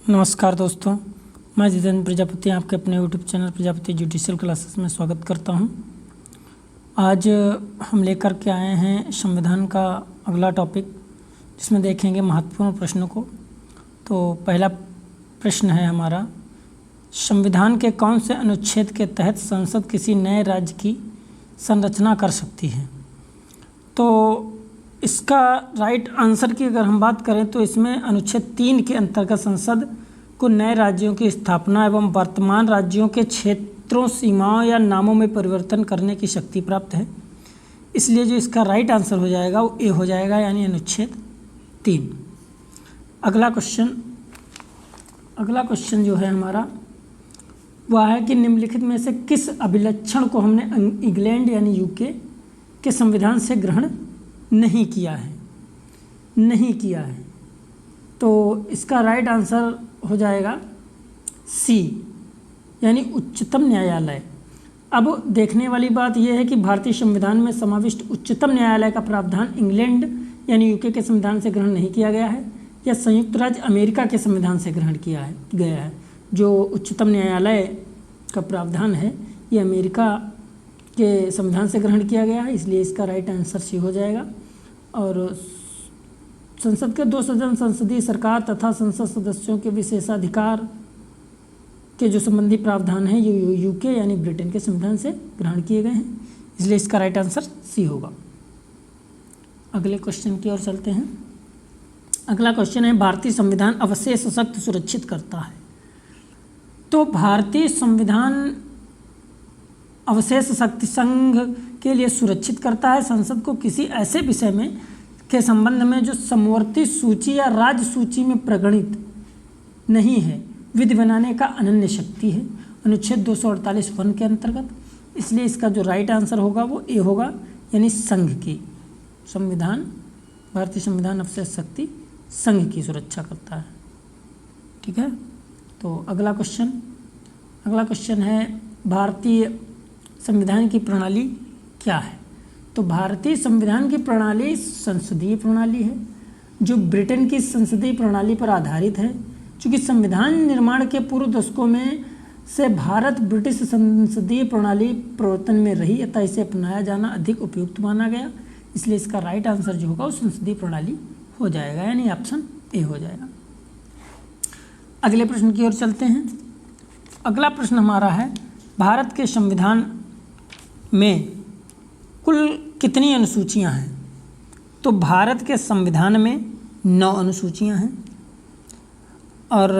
नमस्कार दोस्तों, मैं जितेंद्र प्रजापति आपके अपने YouTube channel Prajapati judicial classes में स्वागत करता हूं। आज हम लेकर के आए हैं संविधान का अगला टॉपिक, जिसमें देखेंगे महत्वपूर्ण प्रश्नों को। तो पहला प्रश्न है हमारा, संविधान के कौन से अनुच्छेद के तहत संसद किसी नए राज्य की संरचना कर सकती है? तो इसका राइट आंसर की अगर हम बात करें तो इसमें अनुच्छेद 3 के अंतर्गत संसद को नए राज्यों की स्थापना एवं वर्तमान राज्यों के क्षेत्रों, सीमाओं या नामों में परिवर्तन करने की शक्ति प्राप्त है। इसलिए जो इसका राइट आंसर हो जाएगा वो ए हो जाएगा, यानी अनुच्छेद 3। अगला क्वेश्चन जो है हमारा वह है कि निम्नलिखित में से किस अभिलक्षण को हमने इंग्लैंड यानी यूके के संविधान से ग्रहण नहीं किया है। तो इसका राइट आंसर हो जाएगा सी, यानी उच्चतम न्यायालय। अब देखने वाली बात यह है कि भारतीय संविधान में समाविष्ट उच्चतम न्यायालय का प्रावधान इंग्लैंड यानी यूके के संविधान से ग्रहण नहीं किया गया है या संयुक्त राज्य अमेरिका के संविधान से ग्रहण किया गया है। जो उच्चतम न्यायालय का प्रावधान है ये अमेरिका के संविधान से ग्रहण किया गया है, इसलिए इसका राइट आंसर सी हो जाएगा। और संसद के 2 सदन संसदीय सरकार तथा संसद सदस्यों के विशेषाधिकार के जो संबंधी प्रावधान हैं ये यूके यानी ब्रिटेन के संविधान से ग्रहण किए गए हैं, इसलिए इसका राइट आंसर सी होगा। अगले क्वेश्चन की ओर चलते हैं। अगला क्वेश्चन है, भारतीय संविधान अवशेष शक्ति सुरक्षित करता है। तो भारतीय संविधान अवशेष शक्ति संघ के लिए सुरक्षित करता है संसद को किसी ऐसे विषय में के संबंध में जो समवर्ती सूची या राज्य सूची में प्रगणित नहीं है, विधि बनाने का अनन्य शक्ति है, अनुच्छेद 248(1) के अंतर्गत। इसलिए इसका जो राइट आंसर होगा वो ए होगा, यानी संघ की संविधान, भारतीय संविधान अवशेष शक्ति संघ की सुरक्षा करता है। ठीक है। तो अगला क्वेश्चन है, भारतीय संविधान की प्रणाली क्या है? तो भारतीय संविधान की प्रणाली संसदीय प्रणाली है, जो ब्रिटेन की संसदीय प्रणाली पर आधारित है। चूँकि संविधान निर्माण के पूर्व दशकों में से भारत ब्रिटिश संसदीय प्रणाली प्रवर्तन में रही, अतः इसे अपनाया जाना अधिक उपयुक्त माना गया। इसलिए इसका राइट आंसर जो होगा वो संसदीय प्रणाली हो जाएगा, यानी ऑप्शन ए हो जाएगा। अगले प्रश्न की ओर चलते हैं। अगला प्रश्न हमारा है, भारत के संविधान में कुल कितनी अनुसूचियां हैं? तो भारत के संविधान में 9 अनुसूचियां हैं। और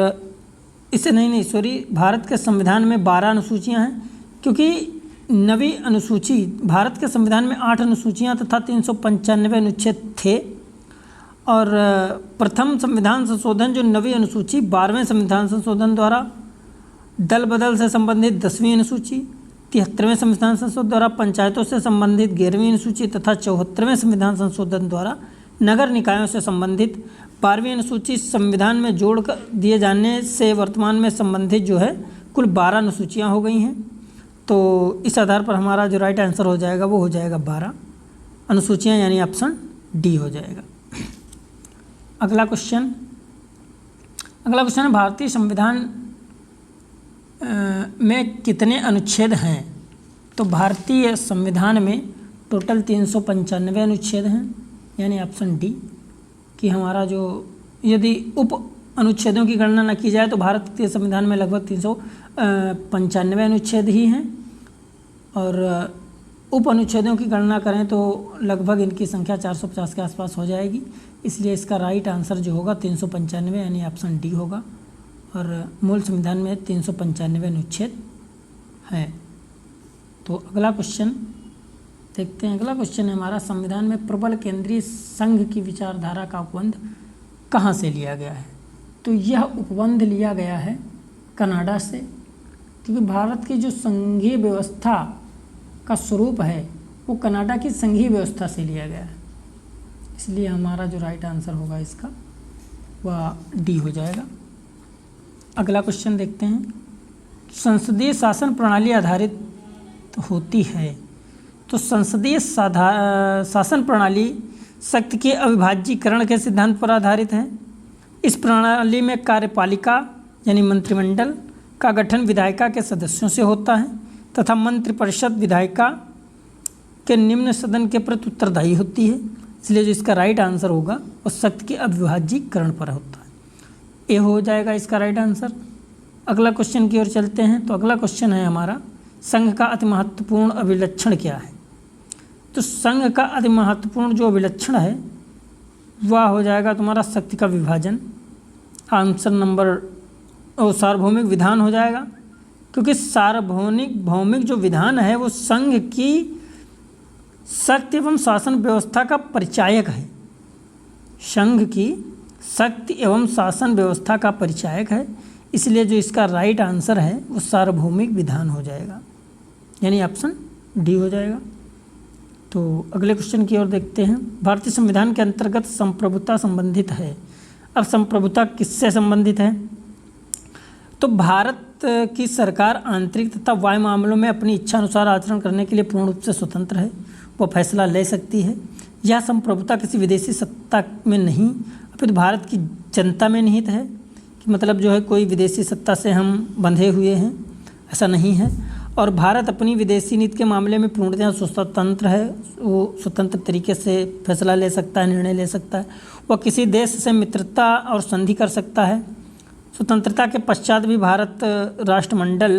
भारत के संविधान में 12 अनुसूचियां हैं, क्योंकि 9वीं अनुसूची, भारत के संविधान में 8 अनुसूचियां तथा 395 अनुच्छेद थे। और प्रथम संविधान संशोधन जो 9वीं अनुसूची 12वें संविधान संशोधन द्वारा, दल बदल से संबंधित 10वीं अनुसूची, 73वें संविधान संशोधन द्वारा पंचायतों से संबंधित 11वीं अनुसूची तथा 74वें संविधान संशोधन द्वारा नगर निकायों से संबंधित 12वीं अनुसूची संविधान में जोड़ कर दिए जाने से वर्तमान में संबंधित जो है कुल 12 अनुसूचियाँ हो गई हैं। तो इस आधार पर हमारा जो राइट आंसर हो जाएगा वो हो जाएगा 12 अनुसूचियाँ, यानी ऑप्शन डी हो जाएगा। अगला क्वेश्चन है, भारतीय संविधान में कितने अनुच्छेद हैं? तो भारतीय संविधान में टोटल 395 अनुच्छेद हैं, यानी ऑप्शन डी कि हमारा जो, यदि उप अनुच्छेदों की गणना न की जाए तो भारत के संविधान में लगभग 395 अनुच्छेद ही हैं, और उप अनुच्छेदों की गणना करें तो लगभग इनकी संख्या 450 के आसपास हो जाएगी। इसलिए इसका राइट आंसर जो होगा 395, यानी ऑप्शन डी होगा। और मूल संविधान में 395 अनुच्छेद हैं। तो अगला क्वेश्चन देखते हैं। अगला क्वेश्चन है हमारा, संविधान में प्रबल केंद्रीय संघ की विचारधारा का उपबंध कहाँ से लिया गया है? तो यह उपबंध लिया गया है कनाडा से, क्योंकि भारत की जो संघीय व्यवस्था का स्वरूप है वो कनाडा की संघीय व्यवस्था से लिया गया है। इसलिए हमारा जो राइट आंसर होगा इसका वह डी हो जाएगा। अगला क्वेश्चन देखते हैं, संसदीय शासन प्रणाली आधारित होती है। तो संसदीय शासन प्रणाली शक्ति के अविभाज्यीकरण के सिद्धांत पर आधारित है। इस प्रणाली में कार्यपालिका यानी मंत्रिमंडल का गठन विधायिका के सदस्यों से होता है तथा मंत्रिपरिषद विधायिका के निम्न सदन के प्रति उत्तरदायी होती है। इसलिए जो इसका राइट आंसर होगा वो शक्ति के अविभाज्यीकरण पर होता है। ए हो जाएगा इसका राइट आंसर। अगला क्वेश्चन की ओर चलते हैं। तो अगला क्वेश्चन है हमारा, संघ का अति महत्वपूर्ण अभिलक्षण क्या है? तो संघ का अति महत्वपूर्ण जो अभिलक्षण है वह हो जाएगा तुम्हारा शक्ति का विभाजन। आंसर नंबर सार्वभौमिक विधान हो जाएगा, क्योंकि सार्वभौमिक जो विधान है वो संघ की शक्ति एवं शासन व्यवस्था का परिचायक है। संघ की शक्ति एवं शासन व्यवस्था का परिचायक है। इसलिए जो इसका राइट आंसर है वो सार्वभौमिक विधान हो जाएगा, यानी ऑप्शन डी हो जाएगा। तो अगले क्वेश्चन की ओर देखते हैं। भारतीय संविधान के अंतर्गत संप्रभुता संबंधित है। अब संप्रभुता किससे संबंधित है? तो भारत की सरकार आंतरिक तथा बाह्य मामलों में अपनी इच्छा अनुसार आचरण करने के लिए पूर्ण रूप से स्वतंत्र है, वो फैसला ले सकती है। यह संप्रभुता किसी विदेशी सत्ता में नहीं अपितु भारत की जनता में निहित है, कि मतलब जो है कोई विदेशी सत्ता से हम बंधे हुए हैं, ऐसा नहीं है। और भारत अपनी विदेशी नीति के मामले में पूर्णतः स्वतंत्र है, वो स्वतंत्र तरीके से फैसला ले सकता है, निर्णय ले सकता है। वह किसी देश से मित्रता और संधि कर सकता है। स्वतंत्रता के पश्चात भी भारत राष्ट्रमंडल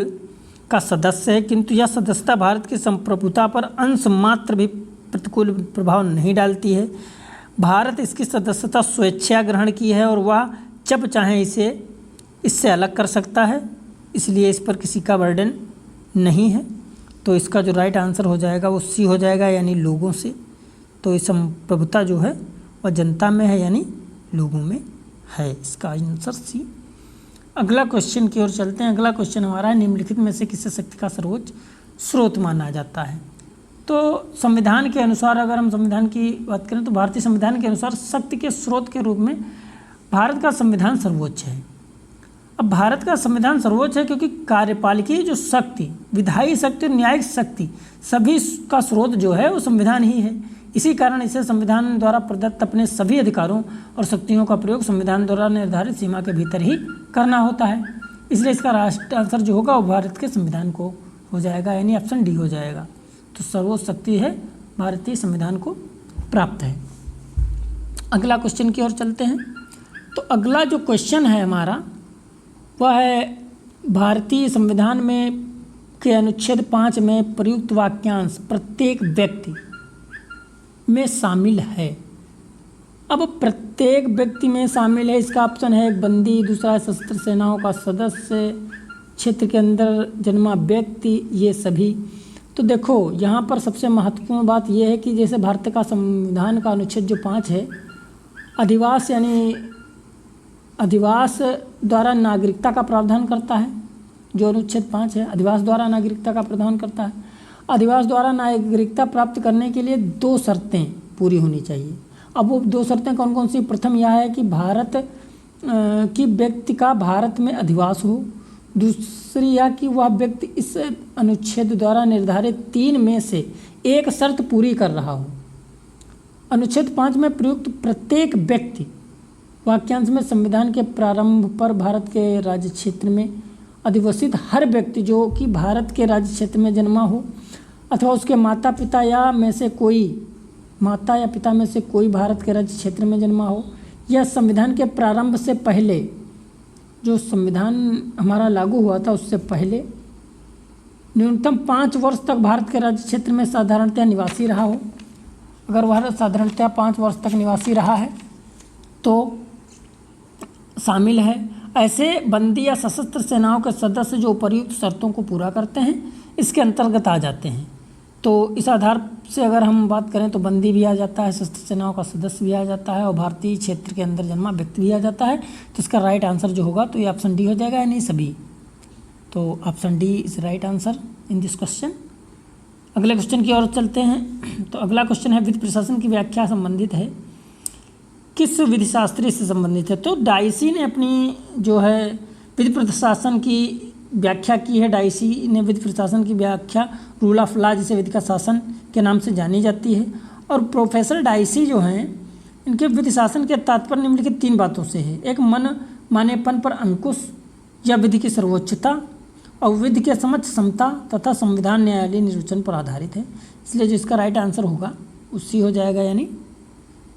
का सदस्य है, किंतु यह सदस्यता भारत की संप्रभुता पर अंश मात्र भी प्रतिकूल प्रभाव नहीं डालती है। भारत इसकी सदस्यता स्वेच्छा ग्रहण की है और वह जब चाहे इससे अलग कर सकता है, इसलिए इस पर किसी का बर्डन नहीं है। तो इसका जो राइट आंसर हो जाएगा वो सी हो जाएगा, यानी लोगों से। तो ये संप्रभुता जो है वह जनता में है, यानी लोगों में है। इसका आंसर सी। अगला क्वेश्चन की ओर चलते हैं। अगला क्वेश्चन हमारा है, निम्नलिखित में से किसे शक्ति का सर्वोच्च स्रोत माना जाता है? तो संविधान के अनुसार अगर हम संविधान की बात करें तो भारतीय संविधान के अनुसार शक्ति के स्रोत के रूप में भारत का संविधान सर्वोच्च है। अब भारत का संविधान सर्वोच्च है क्योंकि कार्यपालिकीय जो शक्ति, विधायी शक्ति और न्यायिक शक्ति, सभी का स्रोत जो है वो संविधान ही है। इसी कारण इसे संविधान द्वारा प्रदत्त अपने सभी अधिकारों और शक्तियों का प्रयोग संविधान द्वारा निर्धारित सीमा के भीतर ही करना होता है। इसलिए इसका राइट आंसर जो होगा वो भारत के संविधान को हो जाएगा, यानी ऑप्शन डी हो जाएगा। तो सर्वोच्च शक्ति है भारतीय संविधान को प्राप्त है। अगला क्वेश्चन की ओर चलते हैं। तो अगला जो क्वेश्चन है हमारा वह है, भारतीय संविधान में के अनुच्छेद 5 में प्रयुक्त वाक्यांश प्रत्येक व्यक्ति में शामिल है। अब प्रत्येक व्यक्ति में शामिल है, इसका ऑप्शन है एक बंदी, दूसरा सशस्त्र सेनाओं का सदस्य, क्षेत्र के अंदर जन्मा व्यक्ति, ये सभी। तो देखो यहाँ पर सबसे महत्वपूर्ण बात यह है कि जैसे भारत का संविधान का अनुच्छेद जो 5 है, अधिवास यानी अधिवास द्वारा नागरिकता का प्रावधान करता है। जो अनुच्छेद 5 है अधिवास द्वारा नागरिकता का प्रावधान करता है। अधिवास द्वारा नागरिकता प्राप्त करने के लिए 2 शर्तें पूरी होनी चाहिए। अब वो 2 शर्तें कौन कौन सी? प्रथम यह है कि भारत की व्यक्ति का भारत में अधिवास हो। दूसरी यह कि वह व्यक्ति इस अनुच्छेद द्वारा निर्धारित 3 में से एक शर्त पूरी कर रहा हो। अनुच्छेद 5 में प्रयुक्त प्रत्येक व्यक्ति वाक्यांश में संविधान के प्रारंभ पर भारत के राज्य क्षेत्र में अधिवसित हर व्यक्ति जो कि भारत के राज्य क्षेत्र में जन्मा हो अथवा उसके माता या पिता में से कोई भारत के राज्य क्षेत्र में जन्मा हो, यह संविधान के प्रारंभ से पहले, जो संविधान हमारा लागू हुआ था उससे पहले न्यूनतम 5 वर्ष तक भारत के राज्य क्षेत्र में साधारणतया निवासी रहा हो। अगर वह साधारणतया 5 वर्ष तक निवासी रहा है तो शामिल है। ऐसे बंदी या सशस्त्र सेनाओं के सदस्य जो उपर्युक्त शर्तों को पूरा करते हैं इसके अंतर्गत आ जाते हैं। तो इस आधार से अगर हम बात करें तो बंदी भी आ जाता है, सशस्त्र सेनाओं का सदस्य भी आ जाता है और भारतीय क्षेत्र के अंदर जन्मा व्यक्ति भी आ जाता है। तो इसका राइट आंसर जो होगा तो ये ऑप्शन डी हो जाएगा, यानी सभी। तो option D is right answer in this question. अगले क्वेश्चन की ओर चलते हैं। तो अगला क्वेश्चन है, विधि प्रशासन की व्याख्या संबंधित है, किस विधि शास्त्री से संबंधित है? तो डाइसी ने अपनी जो है विधि प्रशासन की व्याख्या की है। डाइसी ने विधि प्रशासन की व्याख्या रूल ऑफ लॉ, जिसे विधि का शासन के नाम से जानी जाती है। और प्रोफेसर डाइसी जो हैं इनके विधि शासन के तात्पर्य निम्नलिखित 3 बातों से है। एक, मन मानेपन पर अंकुश या विधि की सर्वोच्चता और विधि के समक्ष समता तथा संविधान न्यायालय निर्वचन पर आधारित है। इसलिए जो इसका राइट आंसर होगा वो सी हो जाएगा, यानी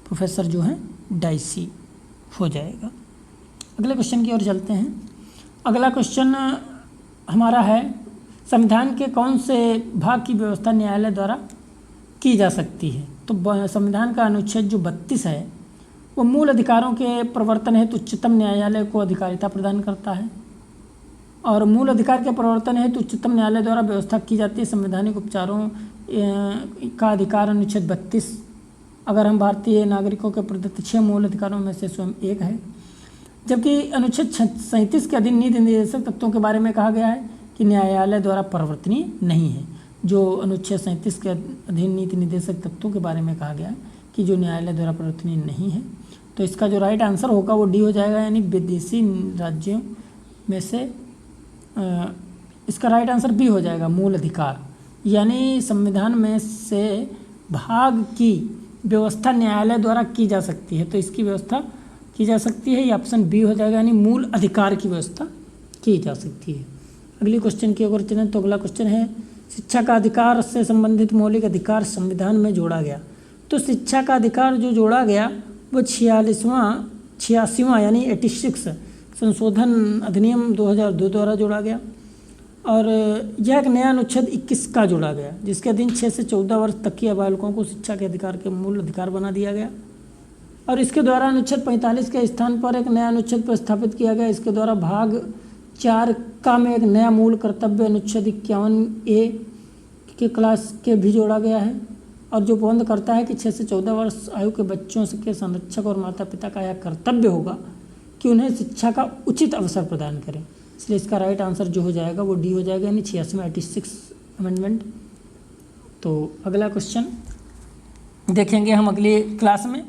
प्रोफेसर जो है डाइसी हो जाएगा। अगले क्वेश्चन की ओर चलते हैं। अगला क्वेश्चन हमारा है, संविधान के कौन से भाग की व्यवस्था न्यायालय द्वारा की जा सकती है? तो संविधान का अनुच्छेद जो 32 है वो मूल अधिकारों के प्रवर्तन हेतु उच्चतम न्यायालय को अधिकारिता प्रदान करता है, और मूल अधिकार के प्रवर्तन हेतु उच्चतम न्यायालय द्वारा व्यवस्था की जाती है संवैधानिक उपचारों का अधिकार अनुच्छेद 32 अगर हम भारतीय नागरिकों के प्रदत्त 6 मूल अधिकारों में से स्वयं एक है। जबकि अनुच्छेद 37 के अधीन नीति निर्देशक तत्वों के बारे में कहा गया है कि न्यायालय द्वारा परिवर्तनीय नहीं है। जो अनुच्छेद 37 के अधीन नीति निर्देशक तत्वों के बारे में कहा गया है कि जो न्यायालय द्वारा परिवर्तनीय नहीं है, तो इसका जो राइट आंसर होगा वो डी हो जाएगा, यानी विदेशी राज्यों में से इसका राइट आंसर बी हो जाएगा, मूल अधिकार। यानी संविधान में से भाग की व्यवस्था न्यायालय द्वारा की जा सकती है, तो इसकी व्यवस्था की जा सकती है, ये ऑप्शन बी हो जाएगा, यानी मूल अधिकार की व्यवस्था की जा सकती है। अगली क्वेश्चन की ओर चलें तो अगला क्वेश्चन है, शिक्षा का अधिकार से संबंधित मौलिक अधिकार संविधान में जोड़ा गया। तो शिक्षा का अधिकार जो जोड़ा गया वो 86वां यानी 86 संशोधन अधिनियम 2002 द्वारा जोड़ा गया, और यह एक नया अनुच्छेद 21 का जोड़ा गया, जिसके अधीन 6 से 14 वर्ष तक की बालकों को शिक्षा के अधिकार के मूल अधिकार बना दिया गया। और इसके द्वारा अनुच्छेद 45 के स्थान पर एक नया अनुच्छेद प्रस्तावित किया गया। इसके द्वारा भाग 4 का में एक नया मूल कर्तव्य अनुच्छेद 51A के क्लास के भी जोड़ा गया है, और जो बंद करता है कि 6 से 14 वर्ष आयु के बच्चों के संरक्षक और माता पिता का यह कर्तव्य होगा कि उन्हें शिक्षा का उचित अवसर प्रदान करें। इसलिए इसका राइट आंसर जो हो जाएगा वो डी हो जाएगा, यानी 86 अमेंडमेंट। तो अगला क्वेश्चन देखेंगे हम अगली क्लास में,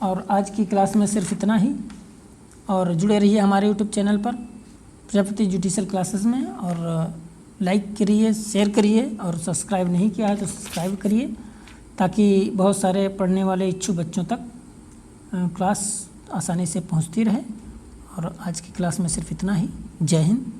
और आज की क्लास में सिर्फ इतना ही। और जुड़े रहिए हमारे यूट्यूब चैनल पर प्रजापति जुडिशियल क्लासेस में, और लाइक करिए, शेयर करिए, और सब्सक्राइब नहीं किया है तो सब्सक्राइब करिए, ताकि बहुत सारे पढ़ने वाले इच्छुक बच्चों तक क्लास आसानी से पहुंचती रहे। और आज की क्लास में सिर्फ इतना ही। जय हिंद।